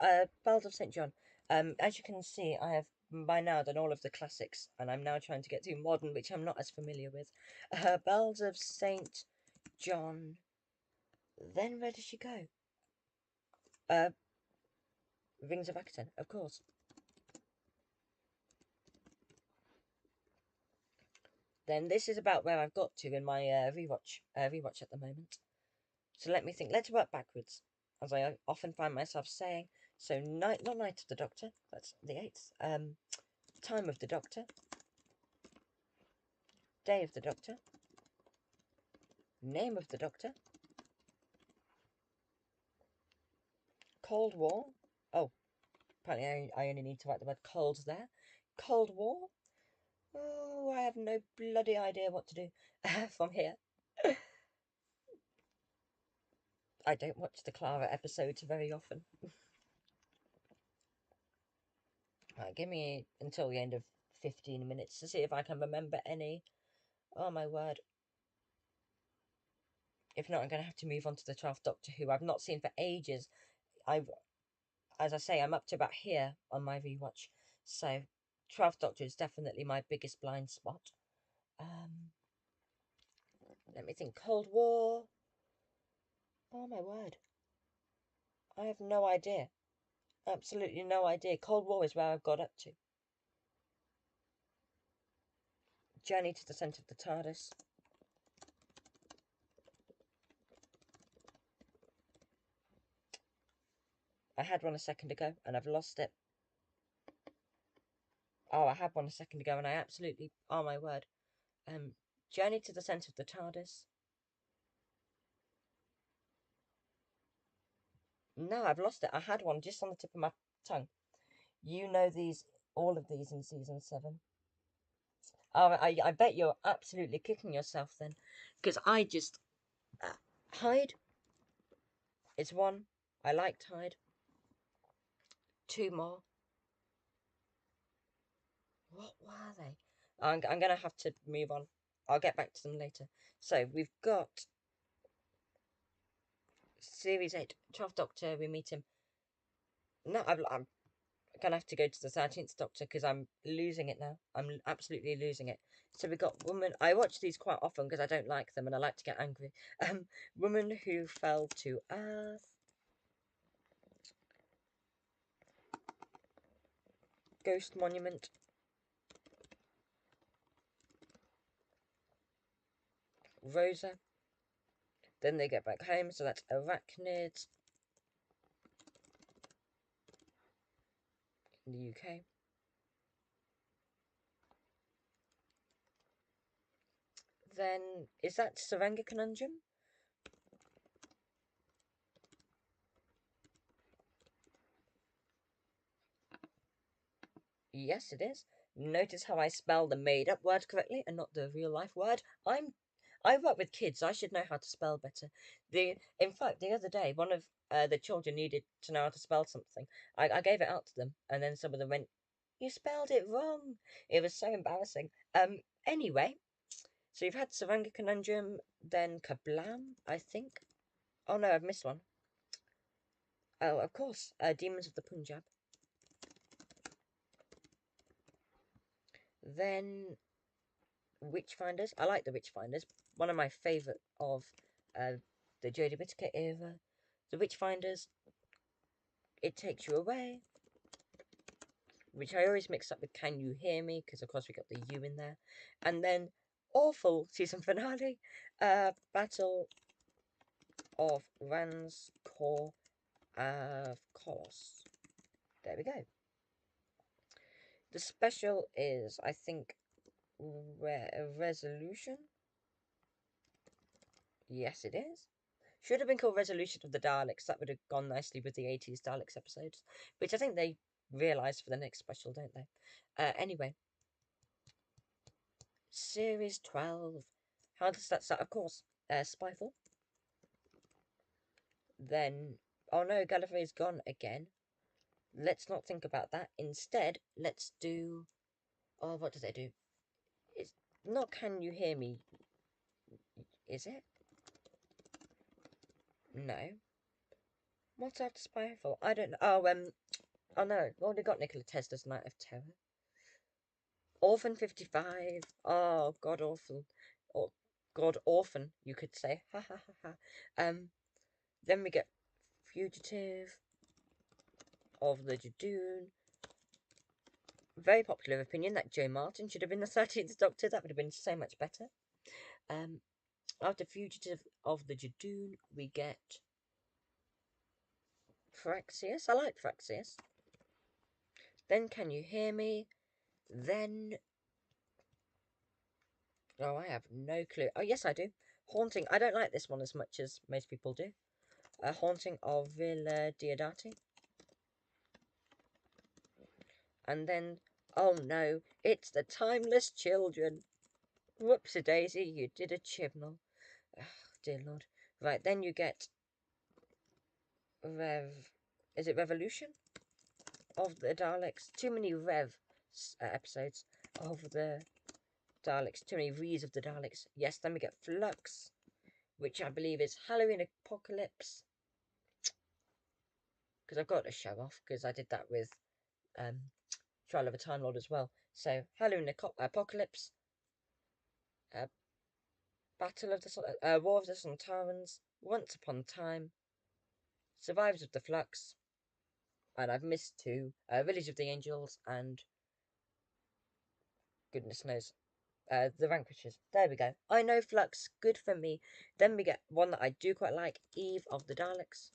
Bells of St. John. As you can see, I have by now done all of the classics, and I'm now trying to get through modern, which I'm not as familiar with. Bells of St. John. Then where does she go? Rings of Akaten, of course. Then this is about where I've got to in my rewatch at the moment. So let me think. Let's work backwards, as I often find myself saying. So not Night of the Doctor. That's the 8th. Time of the Doctor. Day of the Doctor. Name of the Doctor. Cold War. Oh, apparently I only need to write the word cold there. Cold War. Oh, I have no bloody idea what to do from here. I don't watch the Clara episodes very often. Right, give me until the end of 15 minutes to see if I can remember any. Oh my word. If not, I'm going to have to move on to the 12th Doctor, who I've not seen for ages. As I say, I'm up to about here on my rewatch. So, 12th Doctor is definitely my biggest blind spot. Let me think. Cold War. Oh my word. I have no idea. Absolutely no idea. Cold War is where I've got up to. Journey to the centre of the TARDIS. I had one a second ago and I've lost it. Oh, I had one a second ago and I absolutely, oh my word. Journey to the centre of the TARDIS. No, I've lost it. I had one just on the tip of my tongue. You know these, all of these in season 7. Oh, I bet you're absolutely kicking yourself then. Because I just, Hyde is one. I liked Hyde. 2 more. What were they? I'm going to have to move on. I'll get back to them later. So, we've got Series 8, 12th Doctor, we meet him. No, I'm going to have to go to the 13th Doctor because I'm losing it now. I'm absolutely losing it. So we got Woman... I watch these quite often because I don't like them and I like to get angry. Woman Who Fell to Earth. Ghost Monument. Rosa. Then they get back home, so that's Arachnids. In the UK. Then, is that Saranga Conundrum? Yes, it is. Notice how I spell the made-up word correctly and not the real-life word. I work with kids. I should know how to spell better. In fact, the other day, one of the children needed to know how to spell something. I gave it out to them, and then some of them went, "You spelled it wrong." It was so embarrassing. Anyway, so you've had Saranga Conundrum, then Kablam, I think. Oh no, I've missed one. Oh, of course, Demons of the Punjab. Then Witchfinders. I like the Witchfinders. One of my favourite of the Jodie Whittaker era. The Witchfinders. It Takes You Away. Which I always mix up with Can You Hear Me? Because of course we got the U in there. And then awful season finale. Battle of Ranskor of Kolos. There we go. The special is, I think, Resolution. Yes, it is. Should have been called Resolution of the Daleks. That would have gone nicely with the 80s Daleks episodes, which I think they realise for the next special, don't they? Anyway, Series 12. How does that start? Of course, Spyfall. Then, oh no, Gallifrey's gone again. Let's not think about that. Instead, let's do... Oh, what does it do? It's not Can You Hear Me, is it? No. What's after Spyfall? I don't know. Oh, Oh no, we already got Nikola Tesla's Night of Terror. Orphan 55. Oh, God awful. Or God Orphan, you could say. Ha ha ha ha. Then we get Fugitive of the Jadoon. Very popular opinion that Joe Martin should have been the 13th Doctor. That would have been so much better. After Fugitive of the Jadoon, we get Phyrexius. I like Phyrexius. Then Can You Hear Me? Then... Oh, I have no clue. Oh, yes, I do. Haunting. I don't like this one as much as most people do. Haunting of Villa Diodati. And then... Oh, no. It's the Timeless Children. Whoops-a-daisy, you did a Chibnall. Oh, dear Lord. Right, then you get... Is it Revolution? Of the Daleks. Too many episodes of the Daleks. Too many V's of the Daleks. Yes, then we get Flux, which I believe is Halloween Apocalypse. Because I've got to show off, because I did that with Trial of a Time Lord as well. So, Halloween Apocalypse, Battle of the War of the Sontarans, Once Upon a Time, Survivors of the Flux, and I've missed two, Village of the Angels, and goodness knows, the Vanquishers. There we go. I know Flux, good for me. Then we get one that I do quite like, Eve of the Daleks.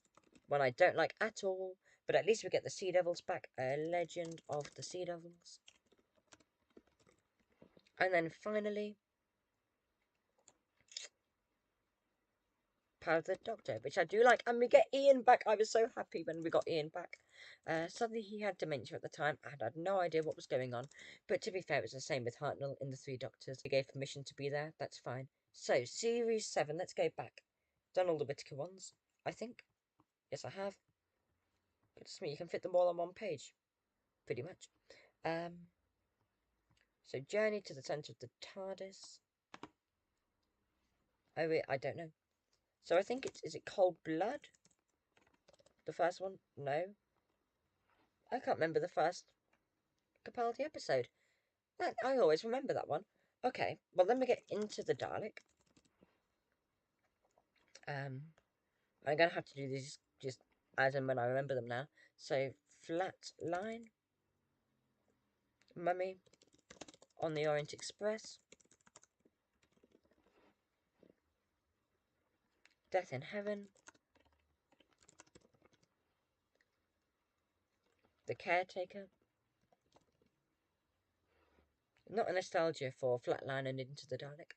One I don't like at all, but at least we get the Sea Devils back. Legend of the Sea Devils. And then finally, Power of the Doctor, which I do like. And we get Ian back. I was so happy when we got Ian back. Suddenly he had dementia at the time and had no idea what was going on. But to be fair, it was the same with Hartnell in the Three Doctors. They gave permission to be there. That's fine. So, Series 7. Let's go back. Done all the Whittaker ones, I think. Yes, I have. Goodness me, you can fit them all on one page. Pretty much. So, Journey to the Centre of the TARDIS. Oh, wait, I don't know. So, I think is it Cold Blood? The first one? No. I can't remember the first Capaldi episode. I always remember that one. Okay, well, then we get into the Dalek. I'm going to have to do these just as and when I remember them now. So, Flat Line, Mummy, On the Orient Express, Death in Heaven, The Caretaker. Not a nostalgia for Flatline and Into the Dalek.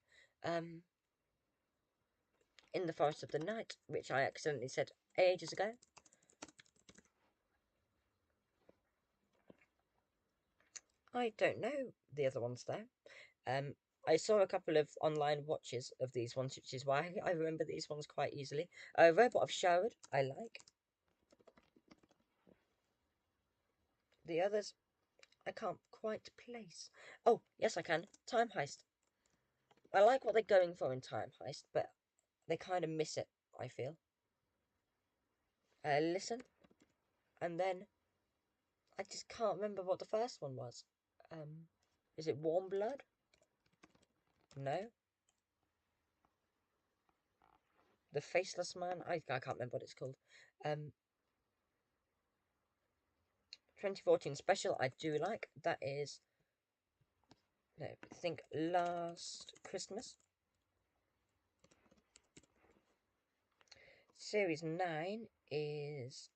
In the Forest of the Night, which I accidentally said ages ago. I don't know the other ones though. I saw a couple of online watches of these ones, which is why I remember these ones quite easily. Robot of Sherwood, I like. The others, I can't quite place. Oh, yes I can. Time Heist. I like what they're going for in Time Heist, but they kind of miss it, I feel. Listen. And then, I just can't remember what the first one was. Is it Warm Blood? No. The Faceless Man? I can't remember what it's called. 2014 special I do like. That is, I think, Last Christmas. Series 9 is...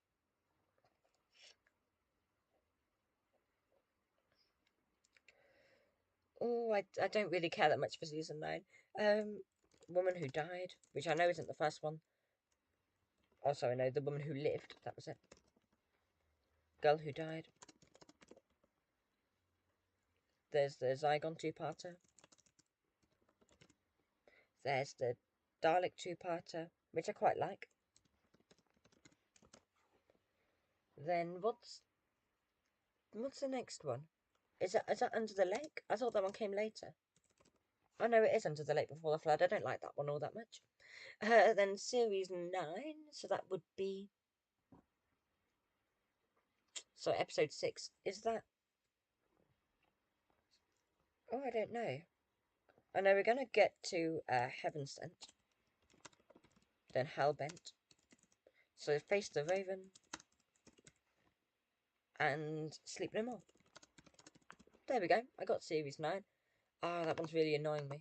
Oh, I don't really care that much for Season 9. Woman Who Died, which I know isn't the first one. Oh, sorry, no, The Woman Who Lived. That was it. Girl Who Died. There's the Zygon two-parter. There's the Dalek two-parter, which I quite like. Then what's the next one? Is that Under the Lake? I thought that one came later. Oh no, it is Under the Lake Before the Flood. I don't like that one all that much. Then Series 9, so that would be So episode 6, is that... Oh, I don't know. I know we're going to get to Heaven Sent, then Hellbent. So Face the Raven and Sleep No More. There we go. I got series 9. Ah, that one's really annoying me.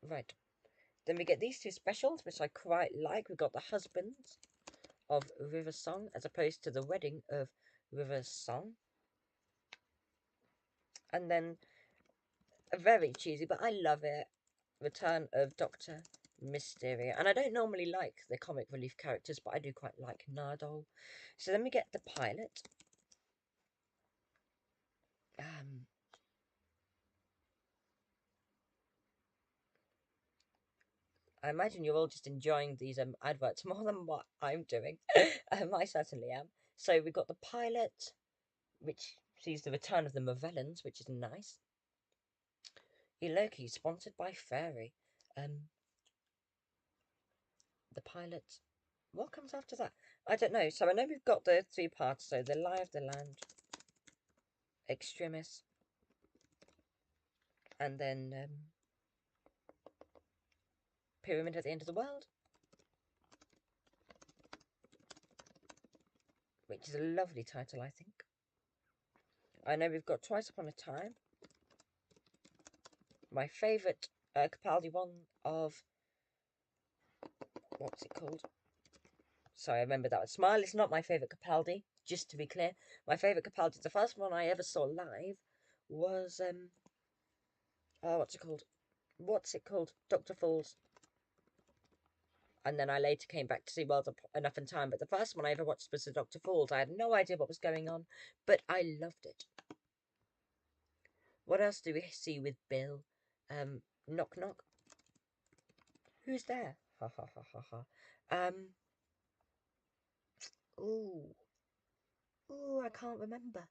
Right. Then we get these two specials, which I quite like. We've got the Husbands of River Song, as opposed to the Wedding of River Song. And then, very cheesy, but I love it, Return of Dr. Mysterio. And I don't normally like the comic relief characters, but I do quite like Nardole. So then we get the pilot. I imagine you're all just enjoying these adverts more than what I'm doing. I certainly am. So we've got the pilot, which sees the return of the Movellans, which is nice. Eloki, sponsored by Fairy. The pilot. What comes after that? I don't know. So I know we've got the 3 parts. So the Lie of the Land, Extremis, and then Pyramid at the End of the World, which is a lovely title, I think. I know we've got Twice Upon a Time. My favourite Capaldi one of... What's it called? Sorry, I remember that one. Smile is not my favourite Capaldi, just to be clear. My favourite Capaldi, the first one I ever saw live was... oh, what's it called? What's it called? Dr. Falls. And then I later came back to see World Enough in Time. But the first one I ever watched was the Dr. Falls. I had no idea what was going on, but I loved it. What else do we see with Bill? Knock Knock. Who's there? Ha ha ha ha ha. Ooh. Ooh, I can't remember.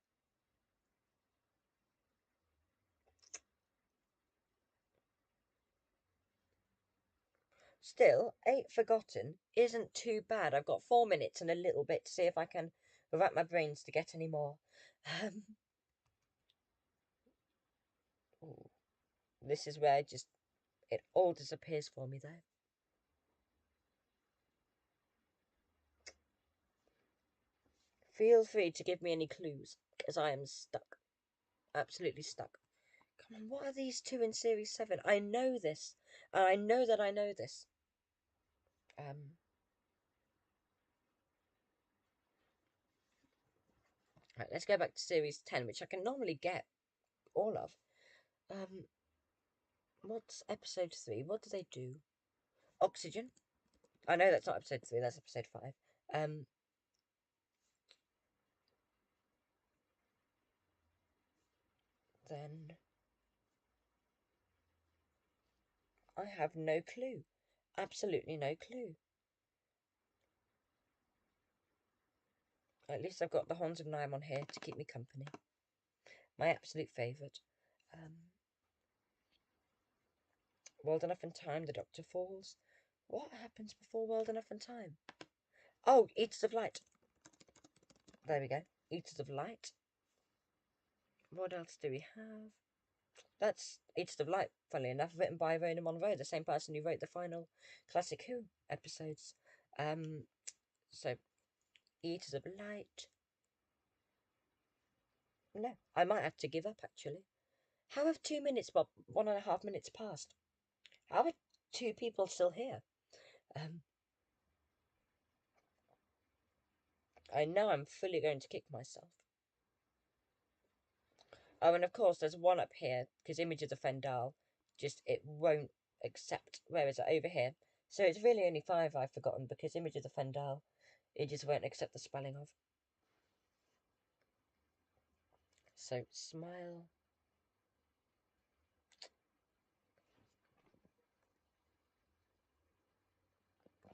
Still, 8 Forgotten isn't too bad. I've got 4 minutes and a little bit to see if I can wrap my brains to get any more. Ooh. This is where it all disappears for me, though. Feel free to give me any clues, because I am stuck. Absolutely stuck. Come on, what are these two in Series 7? I know this. And I know that I know this. Right, let's go back to Series 10, which I can normally get all of. What's Episode 3? What do they do? Oxygen. I know that's not Episode 3, that's Episode 5. Then I have no clue. Absolutely no clue. At least I've got the Horns of Niam on here to keep me company. My absolute favourite. World Enough in Time, the Doctor Falls. What happens before World Enough in Time? Oh, Eaters of Light. There we go. Eaters of Light. What else do we have? That's Eaters of Light, funnily enough, written by Rona Monroe, the same person who wrote the final Classic Who episodes. So, Eaters of Light. No, I might have to give up, actually. How have 2 minutes, well, 1.5 minutes passed? How are 2 people still here? I know I'm fully going to kick myself. Oh, and of course, there's one up here, because Images of Fendal, it won't accept. Where is it? Over here. So it's really only 5 I've forgotten, because Images of Fendal, it just won't accept the spelling of. So, Smile.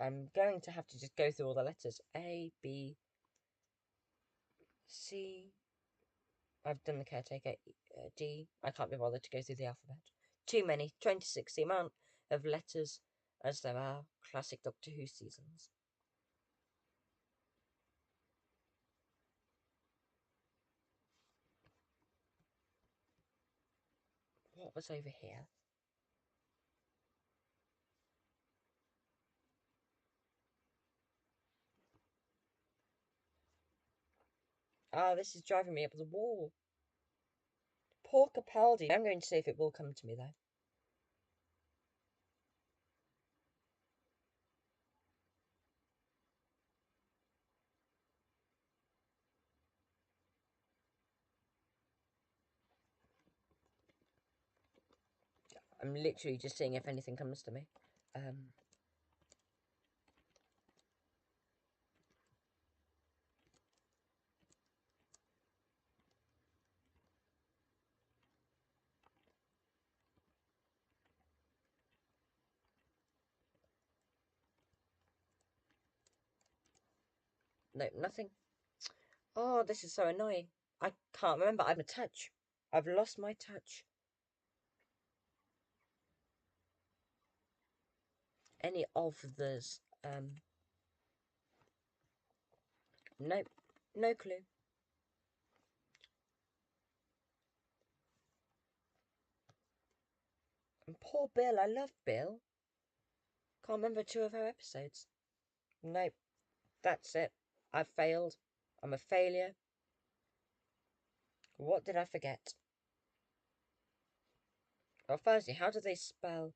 I'm going to have to just go through all the letters. A, B, C. I've done the Caretaker. D. I can't be bothered to go through the alphabet. Too many. 26, the amount of letters as there are classic Doctor Who seasons. what was over here? Ah, this is driving me up the wall. Poor Capaldi. I'm going to see if it will come to me, though. I'm literally just seeing if anything comes to me. No, nothing. Oh, this is so annoying. I can't remember. I'm a touch. I've lost my touch. Any of those. Nope. No clue. And poor Bill. I love Bill. Can't remember 2 of her episodes. Nope. That's it. I've failed. I'm a failure. What did I forget? Well, firstly, how do they spell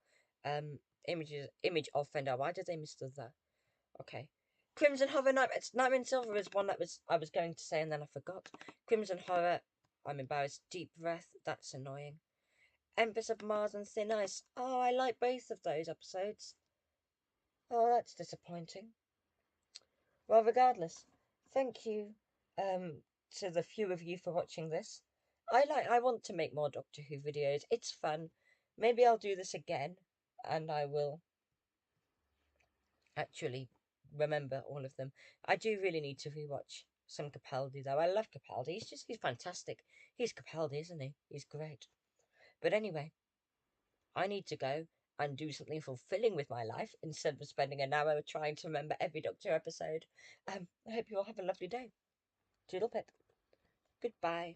image of Fender? Why did they miss the the? Okay. Crimson Horror Nightmare in Silver is one that I was going to say and then I forgot. Crimson Horror, I'm embarrassed. Deep Breath, that's annoying. Empress of Mars and Thin Ice. Oh, I like both of those episodes. Oh, that's disappointing. Well, regardless, thank you to the few of you for watching this. I want to make more Doctor Who videos. It's fun. Maybe I'll do this again and I will actually remember all of them. I do really need to rewatch some Capaldi though. I love Capaldi. He's fantastic. He's Capaldi, isn't he? He's great. But anyway, I need to go and do something fulfilling with my life instead of spending an hour trying to remember every Doctor episode. I hope you all have a lovely day. Toodle pip. Goodbye.